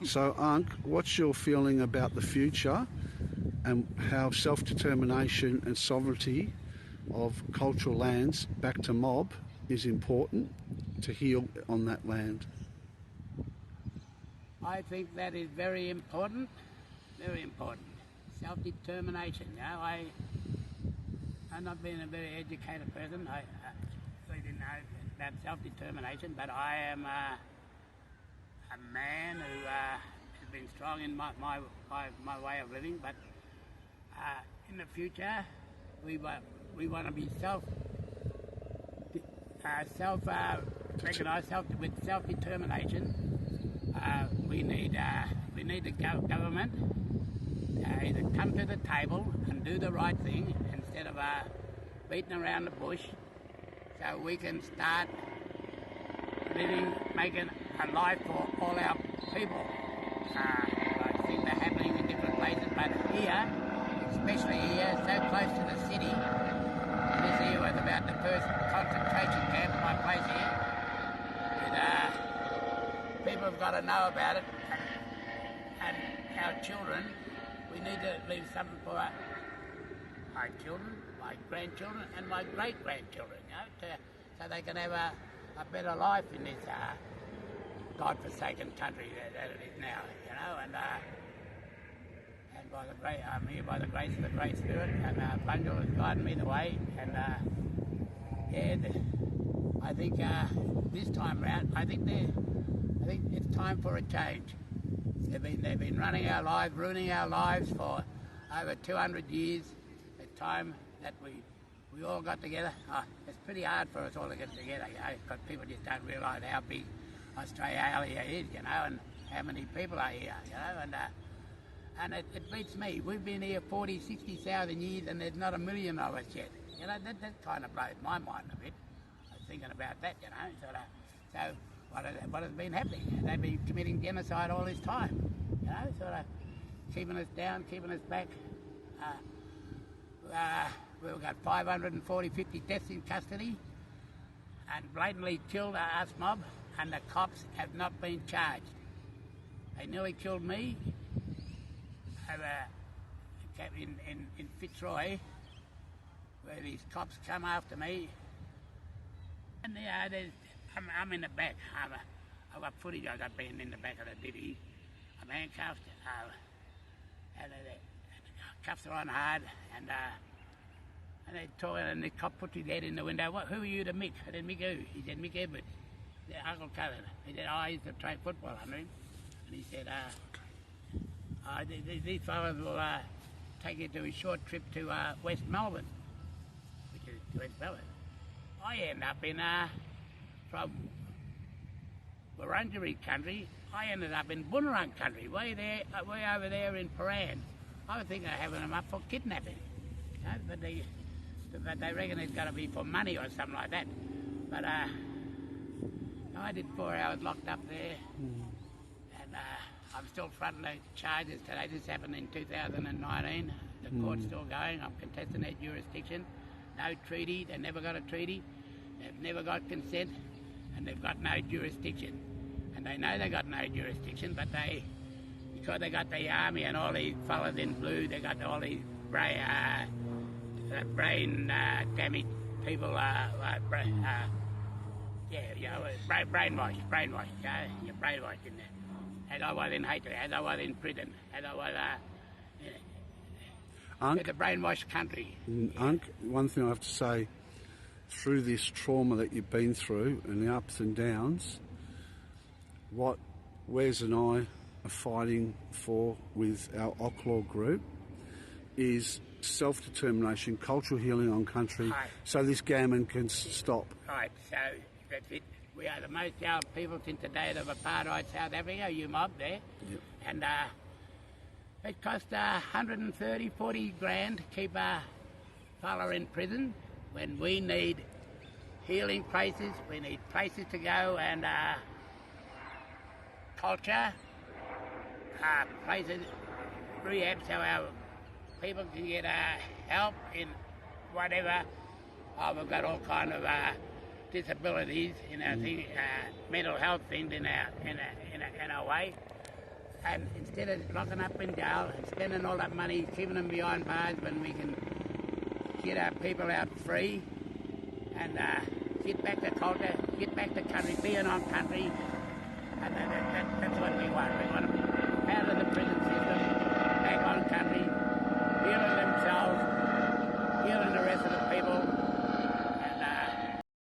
So, Unc, what's your feeling about the future and how self-determination and sovereignty of cultural lands back to mob is important to heal on that land? I think that is very important, very important. Self-determination. You know, I'm not being a very educated person. I really didn't know about self-determination, but I am a man who has been strong in my way of living. But in the future, we want to be recognise with self-determination. We need the government either come to the table and do the right thing instead of beating around the bush, so we can start making a life for all our people. Like things are happening in different places, but here, especially here, so close to the city, and this here was about the first concentration camp, my place here, people have got to know about it, and our children, we need to leave something for my children, my grandchildren, and my great-grandchildren, you know, so they can have a better life in this God-forsaken country that it is now, you know, and I'm here by the grace of the Great Spirit, and Bungle has guided me the way, and I think this time round, I think it's time for a change. They've been running our lives, ruining our lives for over 200 years. It's time that we all got together. It's pretty hard for us all to get together, you know, because people just don't realise how big Australia is, you know, and how many people are here, you know, and it beats me. We've been here 40, 60,000 years, and there's not a million of us yet. You know, that kind of blows my mind a bit. I was thinking about that, you know. So what has been happening? They've been committing genocide all this time, you know, sort of keeping us down, keeping us back. We've got 50 deaths in custody, and blatantly killed us mob, and the cops have not been charged. They nearly killed me in Fitzroy, where these cops come after me, and I'm in the back. I've got footage. I've got being in the back of the divvy. I'm handcuffed, and the cuffs are on hard, and they talk, and the cop put his head in the window. Who are you to Mick? I said, Mick who? He said, Mick Edwards, Uncle Cousin. He said, I used to play football under him. And he said, these fellas will take you to a short trip to West Melbourne, which is West Melbourne. I end up from Wurundjeri country, I ended up in Bunurong country, way over there in Paran. I was thinking of having them up for kidnapping, you know, but they reckon it's got to be for money or something like that. But I did 4 hours locked up there, and I'm still fronting the charges today. This happened in 2019. The court's still going. I'm contesting their jurisdiction. No treaty. They never got a treaty. They've never got consent, and they've got no jurisdiction. And they know they got no jurisdiction, but because they got the army and all these fellas in blue, they got all these brain damaged people, brainwashed, you're brainwashed in there. As I was in Haiti, as I was in prison, as I was it's a brainwashed country. Unc, one thing I have to say, through this trauma that you've been through and the ups and downs, what Wes and I are fighting for with our Ocklaw group is self-determination, cultural healing on country, right, so this gammon can stop. Right, so that's it. We are the most jailed people since the days of apartheid South Africa, you mob there. Yep. And it cost 140 grand to keep a fella in prison when we need healing places, we need places to go and culture, places, rehab, so our people can get help in whatever. We've got all kind of disabilities in our thing, mental health things in our way. And instead of locking up in jail and spending all that money, keeping them behind bars when we can get our people out free and get back to culture, get back to country, being on country, and that's what we want. We want them out of the prison system, back on country.